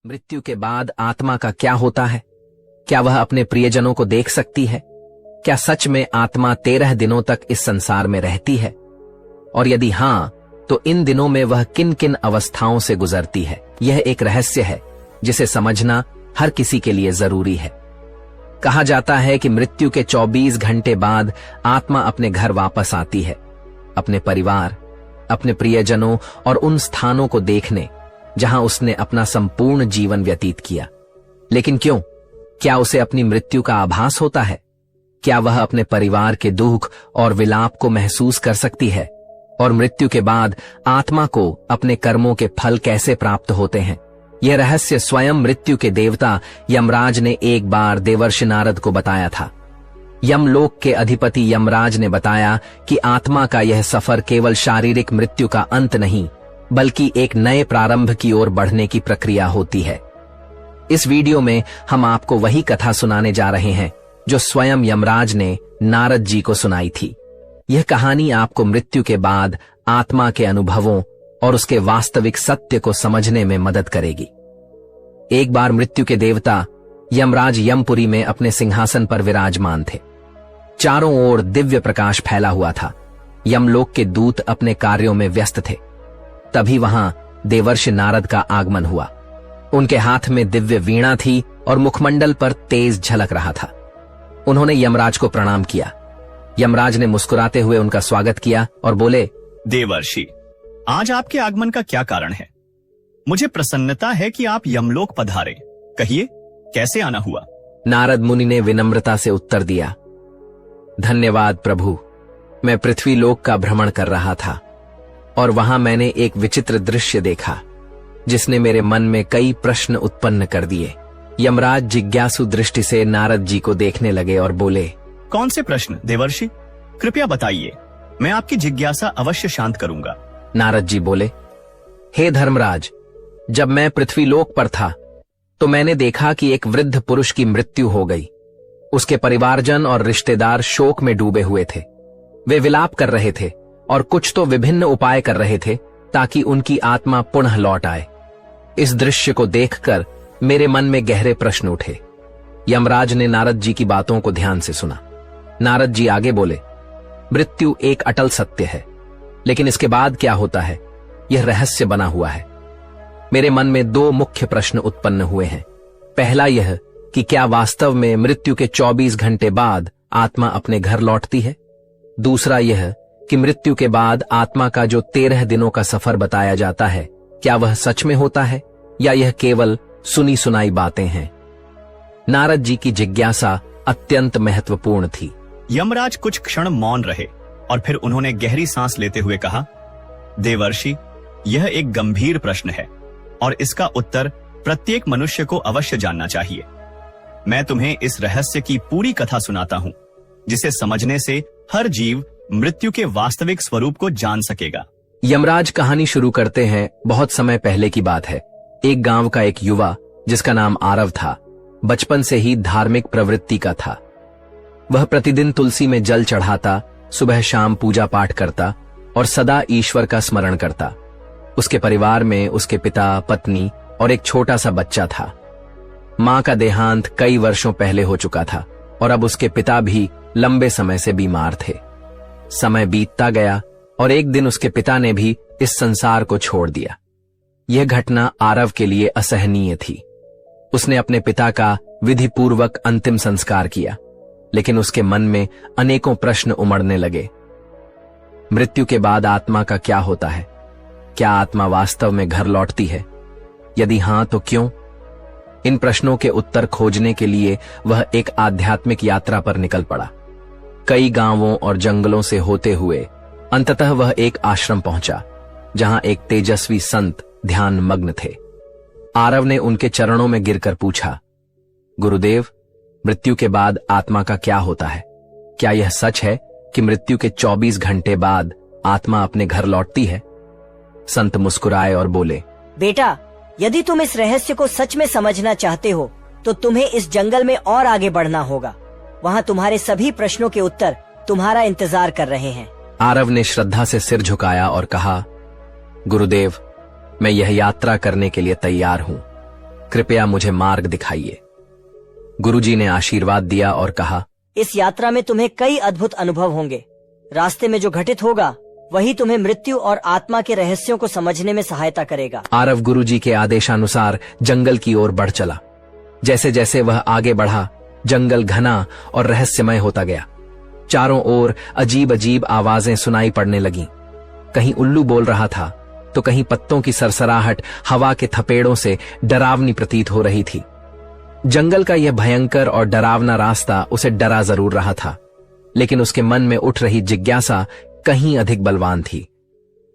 मृत्यु के बाद आत्मा का क्या होता है? क्या वह अपने प्रियजनों को देख सकती है? क्या सच में आत्मा 13 दिनों तक इस संसार में रहती है? और यदि हां, तो इन दिनों में वह किन किन अवस्थाओं से गुजरती है? यह एक रहस्य है जिसे समझना हर किसी के लिए जरूरी है। कहा जाता है कि मृत्यु के 24 घंटे बाद आत्मा अपने घर वापस आती है, अपने परिवार, अपने प्रियजनों और उन स्थानों को देखने जहां उसने अपना संपूर्ण जीवन व्यतीत किया। लेकिन क्यों? क्या उसे अपनी मृत्यु का आभास होता है? क्या वह अपने परिवार के दुख और विलाप को महसूस कर सकती है? और मृत्यु के बाद आत्मा को अपने कर्मों के फल कैसे प्राप्त होते हैं? यह रहस्य स्वयं मृत्यु के देवता यमराज ने एक बार देवर्षि नारद को बताया था। यमलोक के अधिपति यमराज ने बताया कि आत्मा का यह सफर केवल शारीरिक मृत्यु का अंत नहीं, बल्कि एक नए प्रारंभ की ओर बढ़ने की प्रक्रिया होती है। इस वीडियो में हम आपको वही कथा सुनाने जा रहे हैं जो स्वयं यमराज ने नारद जी को सुनाई थी। यह कहानी आपको मृत्यु के बाद आत्मा के अनुभवों और उसके वास्तविक सत्य को समझने में मदद करेगी। एक बार मृत्यु के देवता यमराज यमपुरी में अपने सिंहासन पर विराजमान थे। चारों ओर दिव्य प्रकाश फैला हुआ था। यमलोक के दूत अपने कार्यों में व्यस्त थे। तभी वहां देवर्षि नारद का आगमन हुआ। उनके हाथ में दिव्य वीणा थी और मुखमंडल पर तेज झलक रहा था। उन्होंने यमराज को प्रणाम किया। यमराज ने मुस्कुराते हुए उनका स्वागत किया और बोले, देवर्षि, आज आपके आगमन का क्या कारण है? मुझे प्रसन्नता है कि आप यमलोक पधारे। कहिए, कैसे आना हुआ? नारद मुनि ने विनम्रता से उत्तर दिया, धन्यवाद प्रभु। मैं पृथ्वी लोक का भ्रमण कर रहा था और वहां मैंने एक विचित्र दृश्य देखा जिसने मेरे मन में कई प्रश्न उत्पन्न कर दिए। यमराज जिज्ञासु दृष्टि से नारद जी को देखने लगे और बोले, कौन से प्रश्न देवर्षि? कृपया बताइए, मैं आपकी जिज्ञासा अवश्य शांत करूंगा। नारद जी बोले, हे धर्मराज, जब मैं पृथ्वी लोक पर था तो मैंने देखा कि एक वृद्ध पुरुष की मृत्यु हो गई। उसके परिवारजन और रिश्तेदार शोक में डूबे हुए थे। वे विलाप कर रहे थे और कुछ तो विभिन्न उपाय कर रहे थे ताकि उनकी आत्मा पुनः लौट आए। इस दृश्य को देखकर मेरे मन में गहरे प्रश्न उठे। यमराज ने नारद जी की बातों को ध्यान से सुना। नारद जी आगे बोले, मृत्यु एक अटल सत्य है, लेकिन इसके बाद क्या होता है यह रहस्य बना हुआ है। मेरे मन में 2 मुख्य प्रश्न उत्पन्न हुए हैं। पहला यह कि क्या वास्तव में मृत्यु के 24 घंटे बाद आत्मा अपने घर लौटती है? दूसरा यह कि मृत्यु के बाद आत्मा का जो 13 दिनों का सफर बताया जाता है, क्या वह सच में होता है या यह केवल सुनी सुनाई बातें हैं? नारद जी की जिज्ञासा अत्यंत महत्वपूर्ण थी। यमराज कुछ क्षण मौन रहे और फिर उन्होंने गहरी सांस लेते हुए कहा, देवर्षि, यह एक गंभीर प्रश्न है और इसका उत्तर प्रत्येक मनुष्य को अवश्य जानना चाहिए। मैं तुम्हें इस रहस्य की पूरी कथा सुनाता हूं, जिसे समझने से हर जीव मृत्यु के वास्तविक स्वरूप को जान सकेगा। यमराज कहानी शुरू करते हैं। बहुत समय पहले की बात है। एक गांव का एक युवा जिसका नाम आरव था, बचपन से ही धार्मिक प्रवृत्ति का था। वह प्रतिदिन तुलसी में जल चढ़ाता, सुबह शाम पूजा पाठ करता और सदा ईश्वर का स्मरण करता। उसके परिवार में उसके पिता, पत्नी और एक छोटा सा बच्चा था। मां का देहांत कई वर्षों पहले हो चुका था और अब उसके पिता भी लंबे समय से बीमार थे। समय बीतता गया और एक दिन उसके पिता ने भी इस संसार को छोड़ दिया। यह घटना आरव के लिए असहनीय थी। उसने अपने पिता का विधिपूर्वक अंतिम संस्कार किया, लेकिन उसके मन में अनेकों प्रश्न उमड़ने लगे। मृत्यु के बाद आत्मा का क्या होता है? क्या आत्मा वास्तव में घर लौटती है? यदि हां, तो क्यों? इन प्रश्नों के उत्तर खोजने के लिए वह एक आध्यात्मिक यात्रा पर निकल पड़ा। कई गांवों और जंगलों से होते हुए अंततः वह एक आश्रम पहुंचा, जहां एक तेजस्वी संत ध्यान मग्न थे। आरव ने उनके चरणों में गिरकर पूछा, गुरुदेव, मृत्यु के बाद आत्मा का क्या होता है? क्या यह सच है कि मृत्यु के 24 घंटे बाद आत्मा अपने घर लौटती है? संत मुस्कुराए और बोले, बेटा, यदि तुम इस रहस्य को सच में समझना चाहते हो तो तुम्हें इस जंगल में और आगे बढ़ना होगा। वहाँ तुम्हारे सभी प्रश्नों के उत्तर तुम्हारा इंतजार कर रहे हैं। आरव ने श्रद्धा से सिर झुकाया और कहा, गुरुदेव, मैं यह यात्रा करने के लिए तैयार हूं। कृपया मुझे मार्ग दिखाइए। गुरुजी ने आशीर्वाद दिया और कहा, इस यात्रा में तुम्हें कई अद्भुत अनुभव होंगे। रास्ते में जो घटित होगा वही तुम्हें मृत्यु और आत्मा के रहस्यों को समझने में सहायता करेगा। आरव गुरुजी के आदेशानुसार जंगल की ओर बढ़ चला। जैसे जैसे वह आगे बढ़ा, जंगल घना और रहस्यमय होता गया। चारों ओर अजीब अजीब आवाजें सुनाई पड़ने लगीं। कहीं उल्लू बोल रहा था तो कहीं पत्तों की सरसराहट हवा के थपेड़ों से डरावनी प्रतीत हो रही थी। जंगल का यह भयंकर और डरावना रास्ता उसे डरा जरूर रहा था, लेकिन उसके मन में उठ रही जिज्ञासा कहीं अधिक बलवान थी।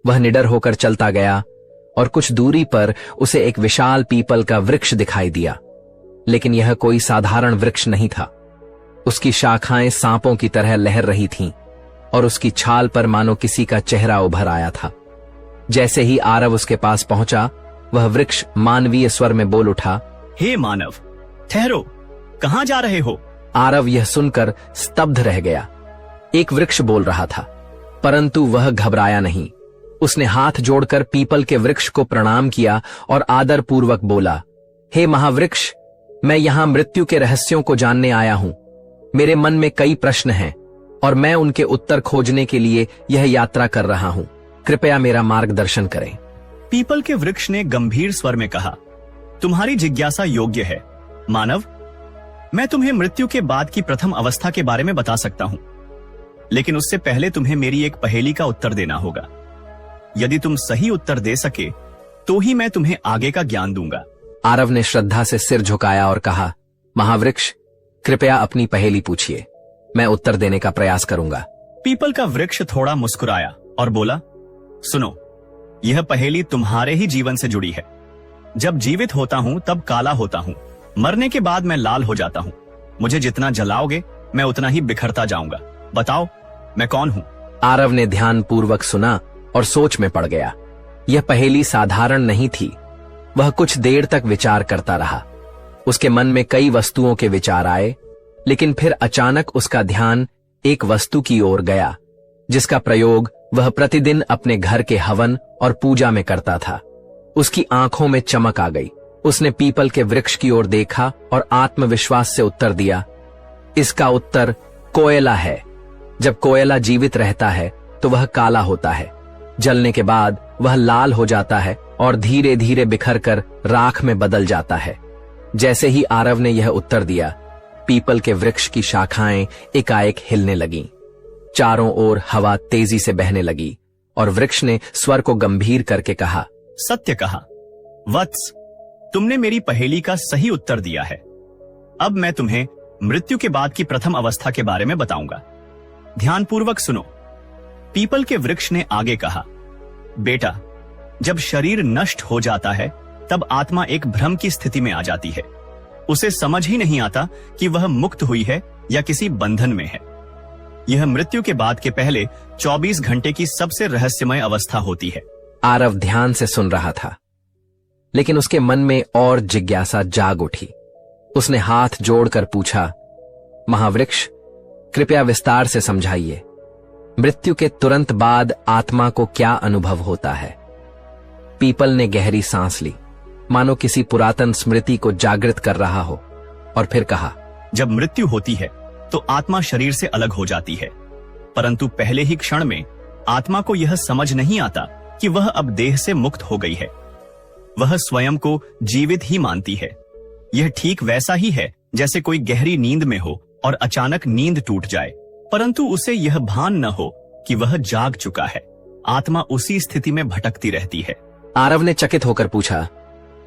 वह निडर होकर चलता गया और कुछ दूरी पर उसे एक विशाल पीपल का वृक्ष दिखाई दिया, लेकिन यह कोई साधारण वृक्ष नहीं था। उसकी शाखाएं सांपों की तरह लहर रही थीं और उसकी छाल पर मानो किसी का चेहरा उभर आया था। जैसे ही आरव उसके पास पहुंचा, वह वृक्ष मानवीय स्वर में बोल उठा, हे मानव, ठहरो, कहां जा रहे हो? आरव यह सुनकर स्तब्ध रह गया। एक वृक्ष बोल रहा था, परंतु वह घबराया नहीं। उसने हाथ जोड़कर पीपल के वृक्ष को प्रणाम किया और आदर पूर्वक बोला, हे महावृक्ष, मैं यहां मृत्यु के रहस्यों को जानने आया हूं। मेरे मन में कई प्रश्न हैं और मैं उनके उत्तर खोजने के लिए यह यात्रा कर रहा हूं। कृपया मेरा मार्गदर्शन करें। पीपल के वृक्ष ने गंभीर स्वर में कहा, तुम्हारी जिज्ञासा योग्य है मानव। मैं तुम्हें मृत्यु के बाद की प्रथम अवस्था के बारे में बता सकता हूं, लेकिन उससे पहले तुम्हें मेरी एक पहेली का उत्तर देना होगा। यदि तुम सही उत्तर दे सके तो ही मैं तुम्हें आगे का ज्ञान दूंगा। आरव ने श्रद्धा से सिर झुकाया और कहा, महावृक्ष, कृपया अपनी पहेली पूछिए, मैं उत्तर देने का प्रयास करूंगा। पीपल का वृक्ष थोड़ा मुस्कुराया और बोला, सुनो, यह पहेली तुम्हारे ही जीवन से जुड़ी है। जब जीवित होता हूं तब काला होता हूं, मरने के बाद मैं लाल हो जाता हूं। मुझे जितना जलाओगे मैं उतना ही बिखरता जाऊंगा। बताओ, मैं कौन हूं? आरव ने ध्यान पूर्वक सुना और सोच में पड़ गया। यह पहेली साधारण नहीं थी। वह कुछ देर तक विचार करता रहा। उसके मन में कई वस्तुओं के विचार आए, लेकिन फिर अचानक उसका ध्यान एक वस्तु की ओर गया, जिसका प्रयोग वह प्रतिदिन अपने घर के हवन और पूजा में करता था। उसकी आंखों में चमक आ गई। उसने पीपल के वृक्ष की ओर देखा और आत्मविश्वास से उत्तर दिया, इसका उत्तर कोयला है। जब कोयला जीवित रहता है तो वह काला होता है। जलने के बाद वह लाल हो जाता है और धीरे धीरे बिखरकर राख में बदल जाता है। जैसे ही आरव ने यह उत्तर दिया, पीपल के वृक्ष की शाखाएं एकाएक हिलने लगीं। चारों ओर हवा तेजी से बहने लगी और वृक्ष ने स्वर को गंभीर करके कहा, सत्य कहा वत्स, तुमने मेरी पहेली का सही उत्तर दिया है। अब मैं तुम्हें मृत्यु के बाद की प्रथम अवस्था के बारे में बताऊंगा। ध्यानपूर्वक सुनो। पीपल के वृक्ष ने आगे कहा, बेटा, जब शरीर नष्ट हो जाता है तब आत्मा एक भ्रम की स्थिति में आ जाती है। उसे समझ ही नहीं आता कि वह मुक्त हुई है या किसी बंधन में है। यह मृत्यु के बाद के पहले 24 घंटे की सबसे रहस्यमय अवस्था होती है। आरव ध्यान से सुन रहा था, लेकिन उसके मन में और जिज्ञासा जाग उठी। उसने हाथ जोड़कर पूछा, महावृक्ष, कृपया विस्तार से समझाइए, मृत्यु के तुरंत बाद आत्मा को क्या अनुभव होता है? पीपल ने गहरी सांस ली, मानो किसी पुरातन स्मृति को जागृत कर रहा हो, और फिर कहा, जब मृत्यु होती है तो आत्मा शरीर से अलग हो जाती है, परंतु पहले ही क्षण में आत्मा को यह समझ नहीं आता कि वह अब देह से मुक्त हो गई है। वह स्वयं को जीवित ही मानती है। यह ठीक वैसा ही है जैसे कोई गहरी नींद में हो और अचानक नींद टूट जाए, परंतु उसे यह भान न हो कि वह जाग चुका है। आत्मा उसी स्थिति में भटकती रहती है। आरव ने चकित होकर पूछा,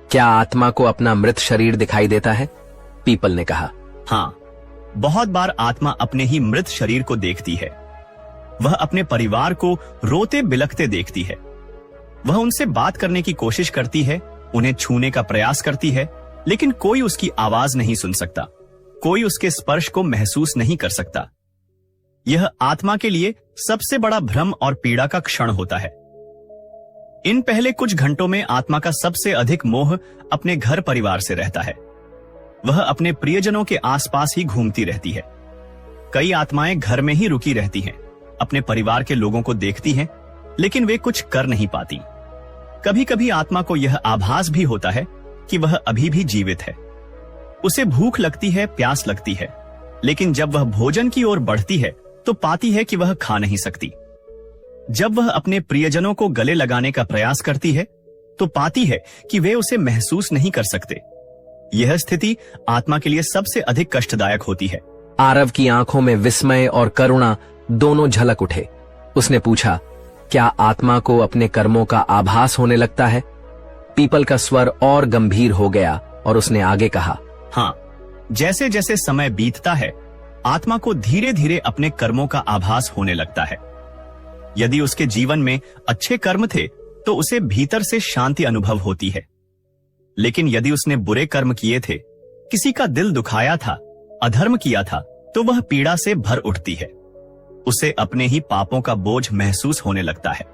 क्या आत्मा को अपना मृत शरीर दिखाई देता है? पीपल ने कहा, हाँ, बहुत बार आत्मा अपने ही मृत शरीर को देखती है। वह अपने परिवार को रोते बिलखते देखती है। वह उनसे बात करने की कोशिश करती है, उन्हें छूने का प्रयास करती है, लेकिन कोई उसकी आवाज नहीं सुन सकता, कोई उसके स्पर्श को महसूस नहीं कर सकता। यह आत्मा के लिए सबसे बड़ा भ्रम और पीड़ा का क्षण होता है। इन पहले कुछ घंटों में आत्मा का सबसे अधिक मोह अपने घर परिवार से रहता है। वह अपने प्रियजनों के आसपास ही घूमती रहती है। कई आत्माएं घर में ही रुकी रहती हैं, अपने परिवार के लोगों को देखती हैं, लेकिन वे कुछ कर नहीं पाती। कभी कभी आत्मा को यह आभास भी होता है कि वह अभी भी जीवित है। उसे भूख लगती है, प्यास लगती है, लेकिन जब वह भोजन की ओर बढ़ती है तो पाती है कि वह खा नहीं सकती। जब वह अपने प्रियजनों को गले लगाने का प्रयास करती है तो पाती है कि वे उसे महसूस नहीं कर सकते। यह स्थिति आत्मा के लिए सबसे अधिक कष्टदायक होती है। आरव की आंखों में विस्मय और करुणा दोनों झलक उठे। उसने पूछा, क्या आत्मा को अपने कर्मों का आभास होने लगता है? पीपल का स्वर और गंभीर हो गया और उसने आगे कहा, हाँ, जैसे जैसे समय बीतता है आत्मा को धीरे धीरे अपने कर्मों का आभास होने लगता है। यदि उसके जीवन में अच्छे कर्म थे तो उसे भीतर से शांति अनुभव होती है, लेकिन यदि उसने बुरे कर्म किए थे, किसी का दिल दुखाया था, अधर्म किया था, तो वह पीड़ा से भर उठती है। उसे अपने ही पापों का बोझ महसूस होने लगता है।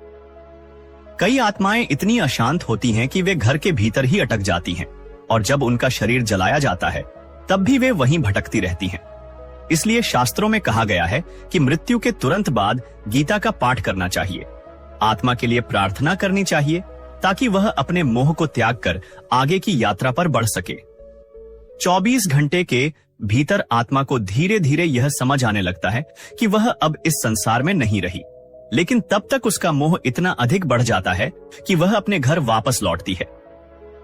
कई आत्माएं इतनी अशांत होती हैं कि वे घर के भीतर ही अटक जाती हैं और जब उनका शरीर जलाया जाता है तब भी वे वहीं भटकती रहती हैं। इसलिए शास्त्रों में कहा गया है कि मृत्यु के तुरंत बाद गीता का पाठ करना चाहिए, आत्मा के लिए प्रार्थना करनी चाहिए ताकि वह अपने मोह को त्याग कर आगे की यात्रा पर बढ़ सके। 24 घंटे के भीतर आत्मा को धीरे धीरे यह समझ आने लगता है कि वह अब इस संसार में नहीं रही, लेकिन तब तक उसका मोह इतना अधिक बढ़ जाता है कि वह अपने घर वापस लौटती है।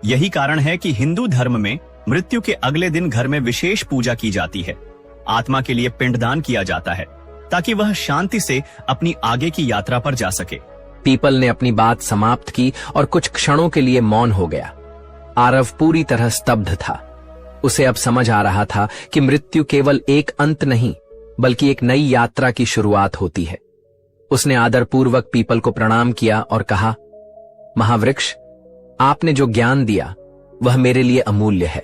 यही कारण है कि हिंदू धर्म में मृत्यु के अगले दिन घर में विशेष पूजा की जाती है, आत्मा के लिए पिंडदान किया जाता है ताकि वह शांति से अपनी आगे की यात्रा पर जा सके। पीपल ने अपनी बात समाप्त की और कुछ क्षणों के लिए मौन हो गया। आरव पूरी तरह स्तब्ध था। उसे अब समझ आ रहा था कि मृत्यु केवल एक अंत नहीं बल्कि एक नई यात्रा की शुरुआत होती है। उसने आदरपूर्वक पीपल को प्रणाम किया और कहा, महावृक्ष, आपने जो ज्ञान दिया वह मेरे लिए अमूल्य है।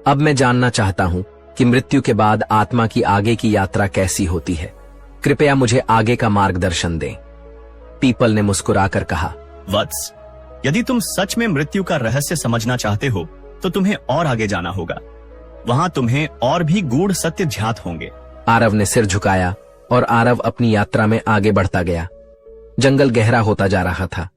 अब मैं जानना चाहता हूं कि मृत्यु के बाद आत्मा की आगे की यात्रा कैसी होती है। कृपया मुझे आगे का मार्गदर्शन दें। पीपल ने मुस्कुराकर कहा, वत्स, यदि तुम सच में मृत्यु का रहस्य समझना चाहते हो तो तुम्हें और आगे जाना होगा। वहां तुम्हें और भी गूढ़ सत्य ज्ञात होंगे। आरव ने सिर झुकाया और आरव अपनी यात्रा में आगे बढ़ता गया। जंगल गहरा होता जा रहा था।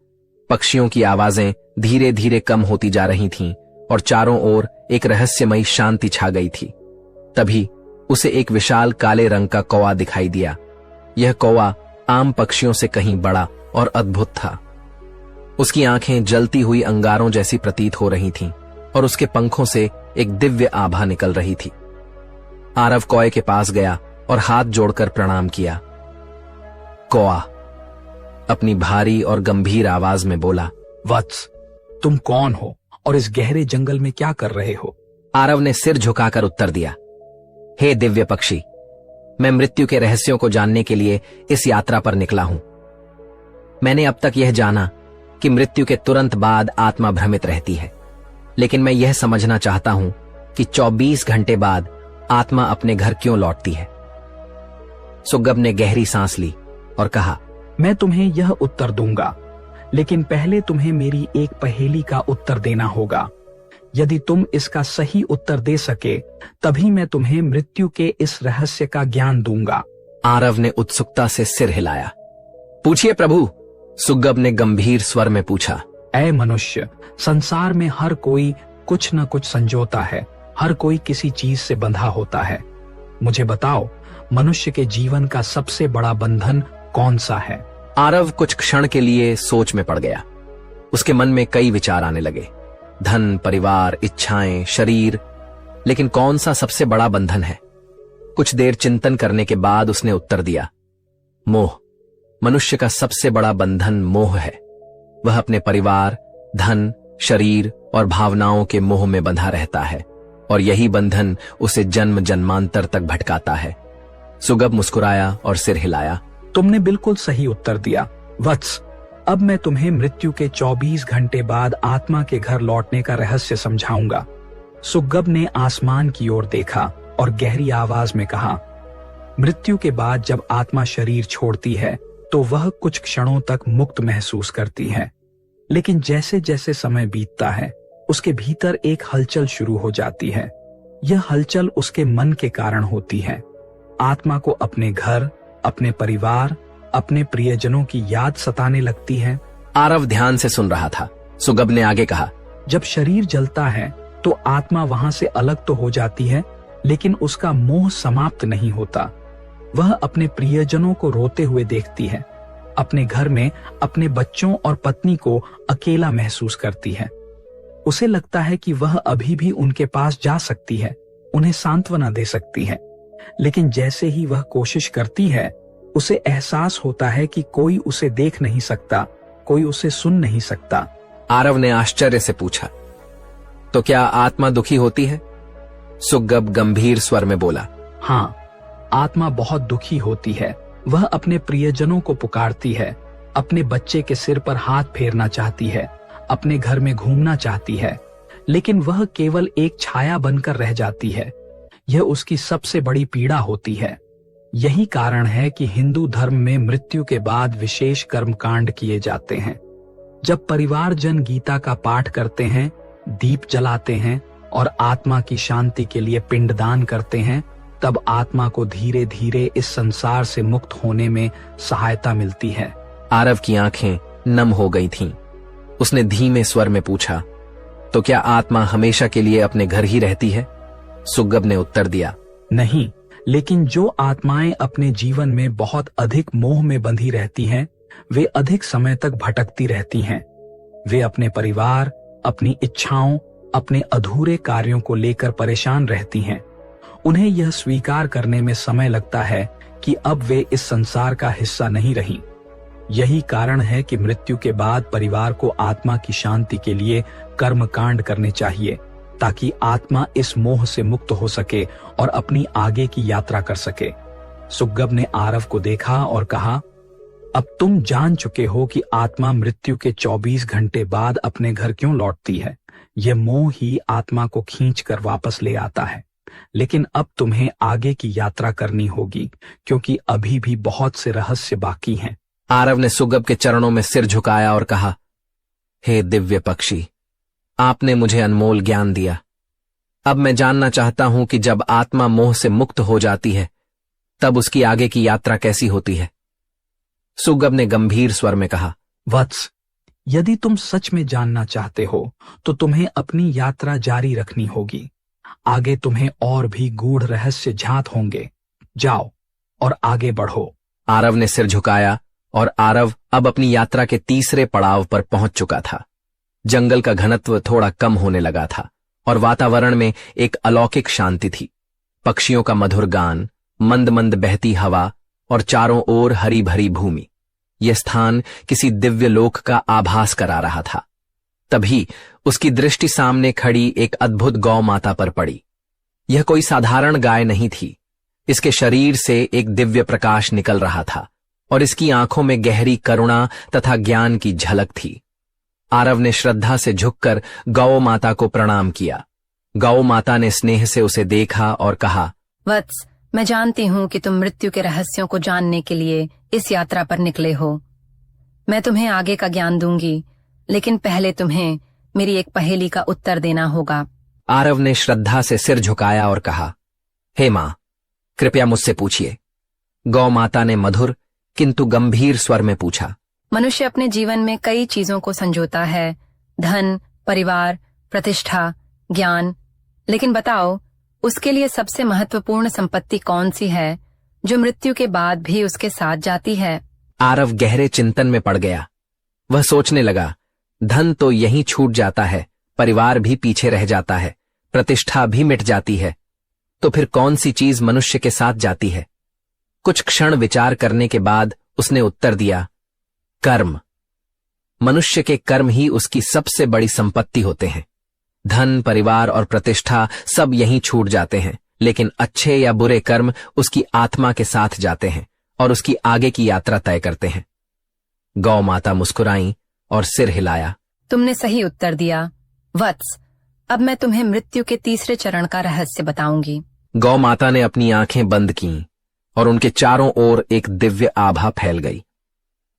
पक्षियों की आवाजें धीरे धीरे कम होती जा रही थीं और चारों ओर एक रहस्यमयी शांति छा गई थी। तभी उसे एक विशाल काले रंग का कौवा दिखाई दिया। यह कौवा आम पक्षियों से कहीं बड़ा और अद्भुत था। उसकी आंखें जलती हुई अंगारों जैसी प्रतीत हो रही थीं और उसके पंखों से एक दिव्य आभा निकल रही थी। आरव कौए के पास गया और हाथ जोड़कर प्रणाम किया। कौआ अपनी भारी और गंभीर आवाज में बोला, वत्स, तुम कौन हो और इस गहरे जंगल में क्या कर रहे हो? आरव ने सिर झुकाकर उत्तर दिया, हे दिव्य पक्षी, मैं मृत्यु के रहस्यों को जानने के लिए इस यात्रा पर निकला हूं। मैंने अब तक यह जाना कि मृत्यु के तुरंत बाद आत्मा भ्रमित रहती है, लेकिन मैं यह समझना चाहता हूं कि 24 घंटे बाद आत्मा अपने घर क्यों लौटती है। सुग्गब ने गहरी सांस ली और कहा, मैं तुम्हें यह उत्तर दूंगा, लेकिन पहले तुम्हें मेरी एक पहेली का उत्तर देना होगा। यदि तुम इसका सही उत्तर दे सके तभी मैं तुम्हें मृत्यु के इस रहस्य का ज्ञान दूंगा। आरव ने उत्सुकता से सिर हिलाया। पूछिए प्रभु, सुग्गब ने गंभीर स्वर में पूछा। ऐ मनुष्य, संसार में हर कोई कुछ न कुछ संजोता है, हर कोई किसी चीज से बंधा होता है। मुझे बताओ, मनुष्य के जीवन का सबसे बड़ा बंधन कौन सा है? आरव कुछ क्षण के लिए सोच में पड़ गया। उसके मन में कई विचार आने लगे, धन, परिवार, इच्छाएं, शरीर, लेकिन कौन सा सबसे बड़ा बंधन है? कुछ देर चिंतन करने के बाद उसने उत्तर दिया, मोह। मनुष्य का सबसे बड़ा बंधन मोह है। वह अपने परिवार, धन, शरीर और भावनाओं के मोह में बंधा रहता है और यही बंधन उसे जन्म जन्मांतर तक भटकाता है। सुगब मुस्कुराया और सिर हिलाया। तुमने बिल्कुल सही उत्तर दिया वत्स। अब मैं तुम्हें मृत्यु के 24 घंटे बाद आत्मा के घर लौटने का रहस्य समझाऊंगा। सुग्गब ने आसमान की ओर देखा और गहरी आवाज में कहा, मृत्यु के बाद जब आत्मा शरीर छोड़ती है तो वह कुछ क्षणों तक मुक्त महसूस करती है, लेकिन जैसे जैसे समय बीतता है उसके भीतर एक हलचल शुरू हो जाती है। यह हलचल उसके मन के कारण होती है। आत्मा को अपने घर, अपने परिवार, अपने प्रियजनों की याद सताने लगती है। आरव ध्यान से सुन रहा था। सुगब ने आगे कहा, जब शरीर जलता है तो आत्मा वहां से अलग तो हो जाती है, लेकिन उसका मोह समाप्त नहीं होता। वह अपने प्रियजनों को रोते हुए देखती है, अपने घर में अपने बच्चों और पत्नी को अकेला महसूस करती है। उसे लगता है कि वह अभी भी उनके पास जा सकती है, उन्हें सांत्वना दे सकती है, लेकिन जैसे ही वह कोशिश करती है, उसे एहसास होता है कि कोई उसे देख नहीं सकता, कोई उसे सुन नहीं सकता। आरव ने आश्चर्य से पूछा, तो क्या आत्मा दुखी होती है? सुगब गंभीर स्वर में बोला, हाँ, आत्मा बहुत दुखी होती है। वह अपने प्रियजनों को पुकारती है, अपने बच्चे के सिर पर हाथ फेरना चाहती है, अपने घर में घूमना चाहती है, लेकिन वह केवल एक छाया बनकर रह जाती है। यह उसकी सबसे बड़ी पीड़ा होती है। यही कारण है कि हिंदू धर्म में मृत्यु के बाद विशेष कर्मकांड किए जाते हैं। जब परिवारजन गीता का पाठ करते हैं, दीप जलाते हैं और आत्मा की शांति के लिए पिंडदान करते हैं, तब आत्मा को धीरे धीरे इस संसार से मुक्त होने में सहायता मिलती है। आरव की आंखें नम हो गई थीं। उसने धीमे स्वर में पूछा, तो क्या आत्मा हमेशा के लिए अपने घर ही रहती है? सुगब ने उत्तर दिया, नहीं, लेकिन जो आत्माएं अपने जीवन में बहुत अधिक मोह में बंधी रहती हैं, वे अधिक समय तक भटकती रहती हैं। वे अपने परिवार, अपनी इच्छाओं, अपने अधूरे कार्यों को लेकर परेशान रहती हैं। उन्हें यह स्वीकार करने में समय लगता है कि अब वे इस संसार का हिस्सा नहीं रही। यही कारण है कि मृत्यु के बाद परिवार को आत्मा की शांति के लिए कर्मकांड करने चाहिए, ताकि आत्मा इस मोह से मुक्त हो सके और अपनी आगे की यात्रा कर सके। सुगब ने आरव को देखा और कहा, अब तुम जान चुके हो कि आत्मा मृत्यु के 24 घंटे बाद अपने घर क्यों लौटती है। यह मोह ही आत्मा को खींचकर वापस ले आता है। लेकिन अब तुम्हें आगे की यात्रा करनी होगी, क्योंकि अभी भी बहुत से रहस्य बाकी हैं। आरव ने सुगब के चरणों में सिर झुकाया और कहा, हे दिव्य पक्षी, आपने मुझे अनमोल ज्ञान दिया। अब मैं जानना चाहता हूं कि जब आत्मा मोह से मुक्त हो जाती है, तब उसकी आगे की यात्रा कैसी होती है? सुगब ने गंभीर स्वर में कहा, वत्स, यदि तुम सच में जानना चाहते हो तो तुम्हें अपनी यात्रा जारी रखनी होगी। आगे तुम्हें और भी गूढ़ रहस्य ज्ञात होंगे। जाओ और आगे बढ़ो। आरव ने सिर झुकाया और आरव अब अपनी यात्रा के तीसरे पड़ाव पर पहुंच चुका था। जंगल का घनत्व थोड़ा कम होने लगा था और वातावरण में एक अलौकिक शांति थी। पक्षियों का मधुर गान, मंद मंद बहती हवा और चारों ओर हरी भरी भूमि, यह स्थान किसी दिव्य लोक का आभास करा रहा था। तभी उसकी दृष्टि सामने खड़ी एक अद्भुत गौ माता पर पड़ी। यह कोई साधारण गाय नहीं थी। इसके शरीर से एक दिव्य प्रकाश निकल रहा था और इसकी आंखों में गहरी करुणा तथा ज्ञान की झलक थी। आरव ने श्रद्धा से झुककर गौ माता को प्रणाम किया। गौ माता ने स्नेह से उसे देखा और कहा, वत्स, मैं जानती हूँ कि तुम मृत्यु के रहस्यों को जानने के लिए इस यात्रा पर निकले हो। मैं तुम्हें आगे का ज्ञान दूंगी, लेकिन पहले तुम्हें मेरी एक पहेली का उत्तर देना होगा। आरव ने श्रद्धा से सिर झुकाया और कहा, हे मां, कृपया मुझसे पूछिए। गौ माता ने मधुर किंतु गंभीर स्वर में पूछा। मनुष्य अपने जीवन में कई चीजों को संजोता है, धन, परिवार, प्रतिष्ठा, ज्ञान, लेकिन बताओ, उसके लिए सबसे महत्वपूर्ण संपत्ति कौन सी है जो मृत्यु के बाद भी उसके साथ जाती है? आरव गहरे चिंतन में पड़ गया। वह सोचने लगा, धन तो यहीं छूट जाता है, परिवार भी पीछे रह जाता है, प्रतिष्ठा भी मिट जाती है, तो फिर कौन सी चीज मनुष्य के साथ जाती है? कुछ क्षण विचार करने के बाद उसने उत्तर दिया, कर्म। मनुष्य के कर्म ही उसकी सबसे बड़ी संपत्ति होते हैं। धन, परिवार और प्रतिष्ठा सब यहीं छूट जाते हैं, लेकिन अच्छे या बुरे कर्म उसकी आत्मा के साथ जाते हैं और उसकी आगे की यात्रा तय करते हैं। गौ माता मुस्कुराई और सिर हिलाया। तुमने सही उत्तर दिया। वत्स, अब मैं तुम्हें मृत्यु के तीसरे चरण का रहस्य बताऊंगी। गौ माता ने अपनी आंखें बंद की और उनके चारों ओर एक दिव्य आभा फैल गई।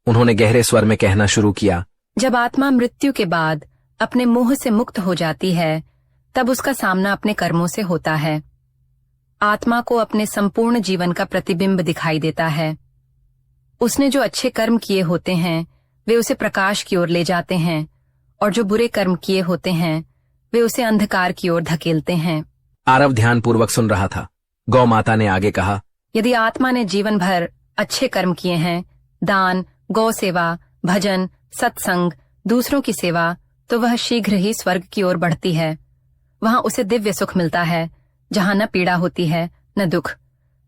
उन्होंने गहरे स्वर में कहना शुरू किया, जब आत्मा मृत्यु के बाद अपने मोह से मुक्त हो जाती है, तब उसका सामना अपने कर्मों से होता है। आत्मा को अपने संपूर्ण जीवन का प्रतिबिंब दिखाई देता है। उसने जो अच्छे कर्म किए होते हैं, वे उसे प्रकाश की ओर ले जाते हैं और जो बुरे कर्म किए होते हैं वे उसे अंधकार की ओर धकेलते हैं। आरव ध्यानपूर्वक सुन रहा था। गौ माता ने आगे कहा, यदि आत्मा ने जीवन भर अच्छे कर्म किए हैं, दान, गौ सेवा, भजन, सत्संग, दूसरों की सेवा, तो वह शीघ्र ही स्वर्ग की ओर बढ़ती है। वहां उसे दिव्य सुख मिलता है, जहां न पीड़ा होती है न दुख।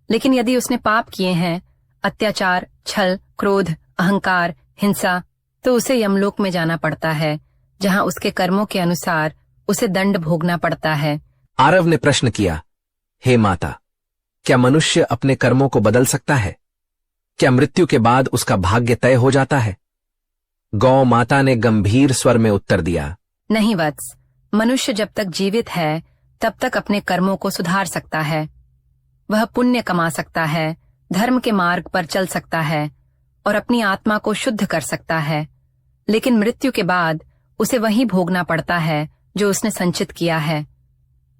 लेकिन यदि उसने पाप किए हैं, अत्याचार, छल, क्रोध, अहंकार, हिंसा, तो उसे यमलोक में जाना पड़ता है, जहां उसके कर्मों के अनुसार उसे दंड भोगना पड़ता है। आरव ने प्रश्न किया, हे माता, क्या मनुष्य अपने कर्मों को बदल सकता है? क्या मृत्यु के बाद उसका भाग्य तय हो जाता है? गौ माता ने गंभीर स्वर में उत्तर दिया, नहीं वत्स, मनुष्य जब तक जीवित है तब तक अपने कर्मों को सुधार सकता है। वह पुण्य कमा सकता है, धर्म के मार्ग पर चल सकता है और अपनी आत्मा को शुद्ध कर सकता है। लेकिन मृत्यु के बाद उसे वही भोगना पड़ता है जो उसने संचित किया है।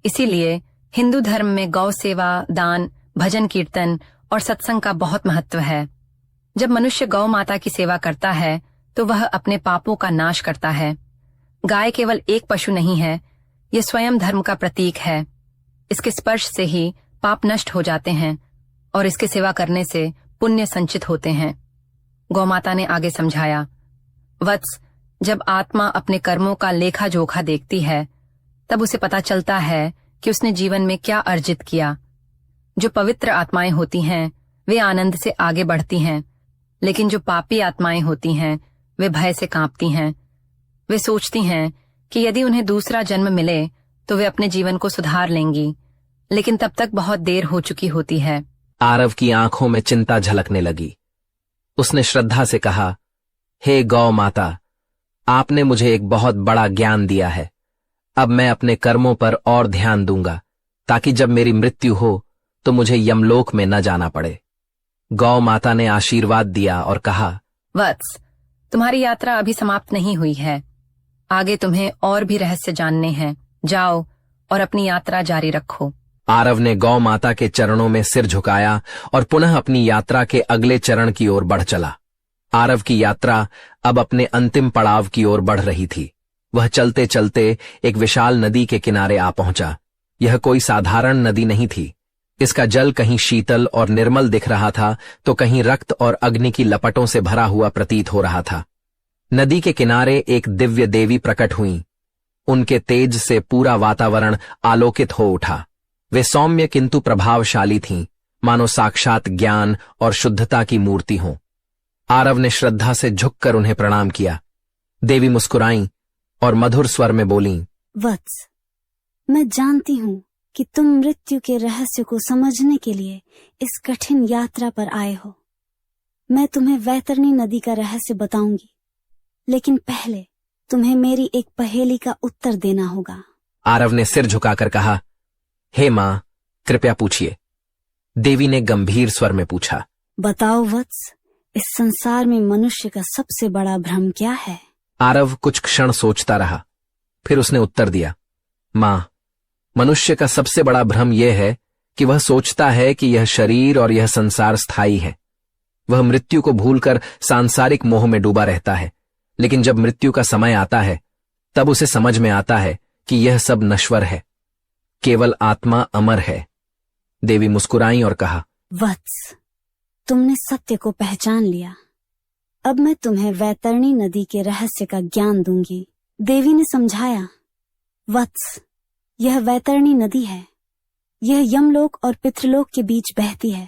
इसीलिए हिंदू धर्म में गौ सेवा, दान, भजन कीर्तन और सत्संग का बहुत महत्व है। जब मनुष्य गौ माता की सेवा करता है तो वह अपने पापों का नाश करता है। गाय केवल एक पशु नहीं है, यह स्वयं धर्म का प्रतीक है। इसके स्पर्श से ही पाप नष्ट हो जाते हैं और इसके सेवा करने से पुण्य संचित होते हैं। गौ माता ने आगे समझाया, वत्स, जब आत्मा अपने कर्मों का लेखा जोखा देखती है तब उसे पता चलता है कि उसने जीवन में क्या अर्जित किया। जो पवित्र आत्माएं होती हैं वे आनंद से आगे बढ़ती हैं, लेकिन जो पापी आत्माएं होती हैं वे भय से कांपती हैं। वे सोचती हैं कि यदि उन्हें दूसरा जन्म मिले तो वे अपने जीवन को सुधार लेंगी, लेकिन तब तक बहुत देर हो चुकी होती है। आरव की आंखों में चिंता झलकने लगी। उसने श्रद्धा से कहा, हे गौ माता, आपने मुझे एक बहुत बड़ा ज्ञान दिया है। अब मैं अपने कर्मों पर और ध्यान दूंगा, ताकि जब मेरी मृत्यु हो तो मुझे यमलोक में न जाना पड़े। गौ माता ने आशीर्वाद दिया और कहा, वत्स, तुम्हारी यात्रा अभी समाप्त नहीं हुई है। आगे तुम्हें और भी रहस्य जानने हैं। जाओ और अपनी यात्रा जारी रखो। आरव ने गौ माता के चरणों में सिर झुकाया और पुनः अपनी यात्रा के अगले चरण की ओर बढ़ चला। आरव की यात्रा अब अपने अंतिम पड़ाव की ओर बढ़ रही थी। वह चलते चलते एक विशाल नदी के किनारे आ पहुंचा। यह कोई साधारण नदी नहीं थी। इसका जल कहीं शीतल और निर्मल दिख रहा था तो कहीं रक्त और अग्नि की लपटों से भरा हुआ प्रतीत हो रहा था। नदी के किनारे एक दिव्य देवी प्रकट हुई। उनके तेज से पूरा वातावरण आलोकित हो उठा। वे सौम्य किंतु प्रभावशाली थीं, मानो साक्षात ज्ञान और शुद्धता की मूर्ति हों। आरव ने श्रद्धा से झुककर उन्हें प्रणाम किया। देवी मुस्कुराईं और मधुर स्वर में बोलीं, वत्स, मैं जानती हूँ कि तुम मृत्यु के रहस्य को समझने के लिए इस कठिन यात्रा पर आए हो। मैं तुम्हें वैतरणी नदी का रहस्य बताऊंगी, लेकिन पहले तुम्हें मेरी एक पहेली का उत्तर देना होगा। आरव ने सिर झुकाकर कहा, हे मां, कृपया पूछिए। देवी ने गंभीर स्वर में पूछा, बताओ वत्स, इस संसार में मनुष्य का सबसे बड़ा भ्रम क्या है? आरव कुछ क्षण सोचता रहा, फिर उसने उत्तर दिया, मां, मनुष्य का सबसे बड़ा भ्रम यह है कि वह सोचता है कि यह शरीर और यह संसार स्थायी है। वह मृत्यु को भूलकर सांसारिक मोह में डूबा रहता है, लेकिन जब मृत्यु का समय आता है तब उसे समझ में आता है कि यह सब नश्वर है, केवल आत्मा अमर है। देवी मुस्कुराई और कहा, वत्स, तुमने सत्य को पहचान लिया। अब मैं तुम्हें वैतरणी नदी के रहस्य का ज्ञान दूंगी। देवी ने समझाया, वत्स, यह वैतरणी नदी है। यह यमलोक और पितृलोक के बीच बहती है।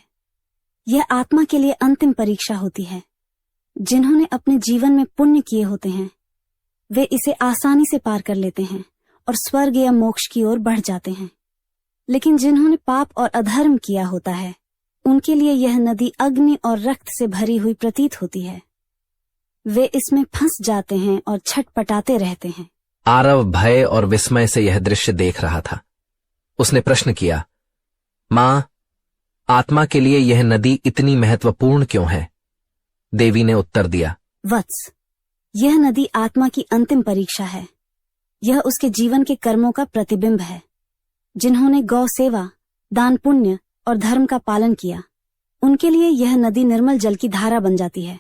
यह आत्मा के लिए अंतिम परीक्षा होती है। जिन्होंने अपने जीवन में पुण्य किए होते हैं वे इसे आसानी से पार कर लेते हैं और स्वर्ग या मोक्ष की ओर बढ़ जाते हैं। लेकिन जिन्होंने पाप और अधर्म किया होता है उनके लिए यह नदी अग्नि और रक्त से भरी हुई प्रतीत होती है। वे इसमें फंस जाते हैं और छटपटाते रहते हैं। आरव भय और विस्मय से यह दृश्य देख रहा था। उसने प्रश्न किया, मां, आत्मा के लिए यह नदी इतनी महत्वपूर्ण क्यों है? देवी ने उत्तर दिया, वत्स, यह नदी आत्मा की अंतिम परीक्षा है। यह उसके जीवन के कर्मों का प्रतिबिंब है। जिन्होंने गौ सेवा, दान पुण्य और धर्म का पालन किया उनके लिए यह नदी निर्मल जल की धारा बन जाती है।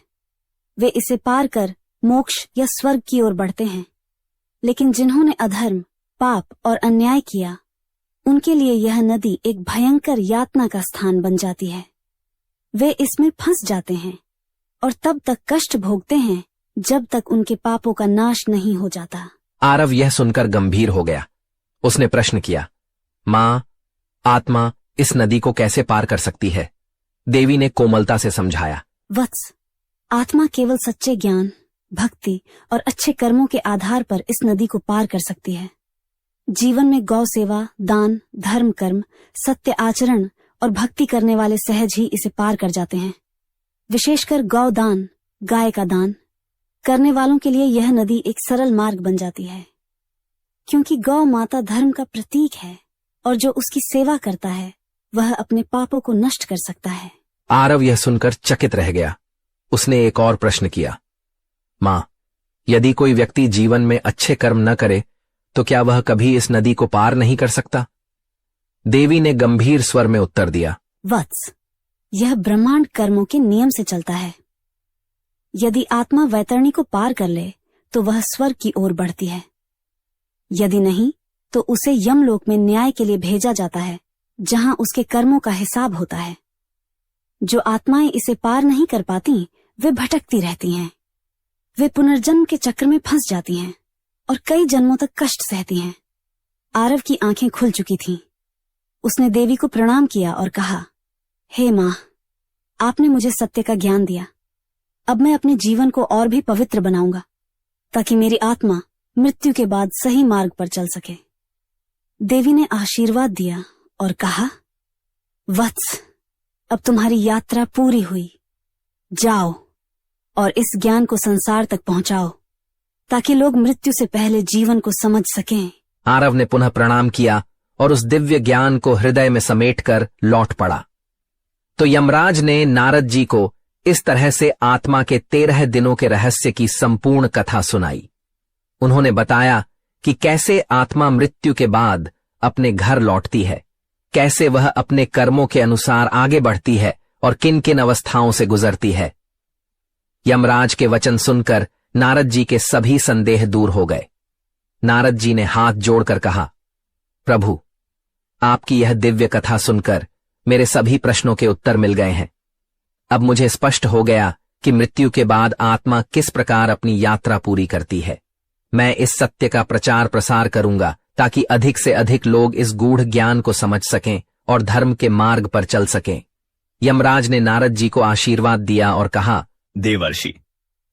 वे इसे पार कर मोक्ष या स्वर्ग की ओर बढ़ते हैं। लेकिन जिन्होंने अधर्म, पाप और अन्याय किया, उनके लिए यह नदी एक भयंकर यातना का स्थान बन जाती है। वे इसमें फंस जाते हैं और तब तक कष्ट भोगते हैं जब तक उनके पापों का नाश नहीं हो जाता। आरव यह सुनकर गंभीर हो गया। उसने प्रश्न किया, मां, आत्मा इस नदी को कैसे पार कर सकती है? देवी ने कोमलता से समझाया, वत्स, आत्मा केवल सच्चे ज्ञान, भक्ति और अच्छे कर्मों के आधार पर इस नदी को पार कर सकती है। जीवन में गौ सेवा, दान, धर्म कर्म, सत्य आचरण और भक्ति करने वाले सहज ही इसे पार कर जाते हैं। विशेषकर गौ दान, गाय का दान करने वालों के लिए यह नदी एक सरल मार्ग बन जाती है, क्योंकि गौ माता धर्म का प्रतीक है और जो उसकी सेवा करता है वह अपने पापों को नष्ट कर सकता है। आरव यह सुनकर चकित रह गया। उसने एक और प्रश्न किया, मां, यदि कोई व्यक्ति जीवन में अच्छे कर्म न करे तो क्या वह कभी इस नदी को पार नहीं कर सकता? देवी ने गंभीर स्वर में उत्तर दिया, वत्स, यह ब्रह्मांड कर्मों के नियम से चलता है। यदि आत्मा वैतरणी को पार कर ले तो वह स्वर्ग की ओर बढ़ती है, यदि नहीं तो उसे यमलोक में न्याय के लिए भेजा जाता है, जहां उसके कर्मों का हिसाब होता है। जो आत्माएं इसे पार नहीं कर पाती वे भटकती रहती हैं। वे पुनर्जन्म के चक्र में फंस जाती हैं और कई जन्मों तक कष्ट सहती हैं। आरव की आंखें खुल चुकी थीं। उसने देवी को प्रणाम किया और कहा, हे मां, आपने मुझे सत्य का ज्ञान दिया। अब मैं अपने जीवन को और भी पवित्र बनाऊंगा ताकि मेरी आत्मा मृत्यु के बाद सही मार्ग पर चल सके। देवी ने आशीर्वाद दिया और कहा, वत्स, अब तुम्हारी यात्रा पूरी हुई। जाओ और इस ज्ञान को संसार तक पहुंचाओ ताकि लोग मृत्यु से पहले जीवन को समझ सकें। आरव ने पुनः प्रणाम किया और उस दिव्य ज्ञान को हृदय में समेटकर लौट पड़ा। तो यमराज ने नारद जी को इस तरह से आत्मा के 13 दिनों के रहस्य की संपूर्ण कथा सुनाई। उन्होंने बताया कि कैसे आत्मा मृत्यु के बाद अपने घर लौटती है, कैसे वह अपने कर्मों के अनुसार आगे बढ़ती है और किन किन अवस्थाओं से गुजरती है। यमराज के वचन सुनकर नारद जी के सभी संदेह दूर हो गए। नारद जी ने हाथ जोड़कर कहा, प्रभु, आपकी यह दिव्य कथा सुनकर मेरे सभी प्रश्नों के उत्तर मिल गए हैं। अब मुझे स्पष्ट हो गया कि मृत्यु के बाद आत्मा किस प्रकार अपनी यात्रा पूरी करती है। मैं इस सत्य का प्रचार प्रसार करूंगा ताकि अधिक से अधिक लोग इस गूढ़ ज्ञान को समझ सकें और धर्म के मार्ग पर चल सकें। यमराज ने नारद जी को आशीर्वाद दिया और कहा, देवर्षि,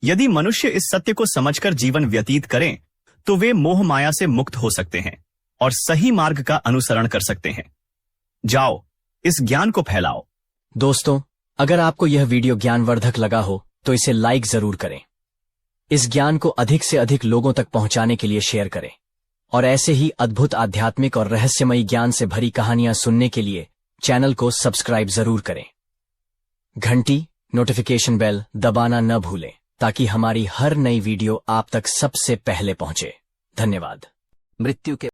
यदि मनुष्य इस सत्य को समझकर जीवन व्यतीत करें तो वे मोह माया से मुक्त हो सकते हैं और सही मार्ग का अनुसरण कर सकते हैं। जाओ, इस ज्ञान को फैलाओ। दोस्तों, अगर आपको यह वीडियो ज्ञानवर्धक लगा हो तो इसे लाइक जरूर करें। इस ज्ञान को अधिक से अधिक लोगों तक पहुंचाने के लिए शेयर करें और ऐसे ही अद्भुत आध्यात्मिक और रहस्यमयी ज्ञान से भरी कहानियां सुनने के लिए चैनल को सब्सक्राइब जरूर करें। घंटी, नोटिफिकेशन बेल दबाना न भूलें ताकि हमारी हर नई वीडियो आप तक सबसे पहले पहुंचे। धन्यवाद। मृत्यु के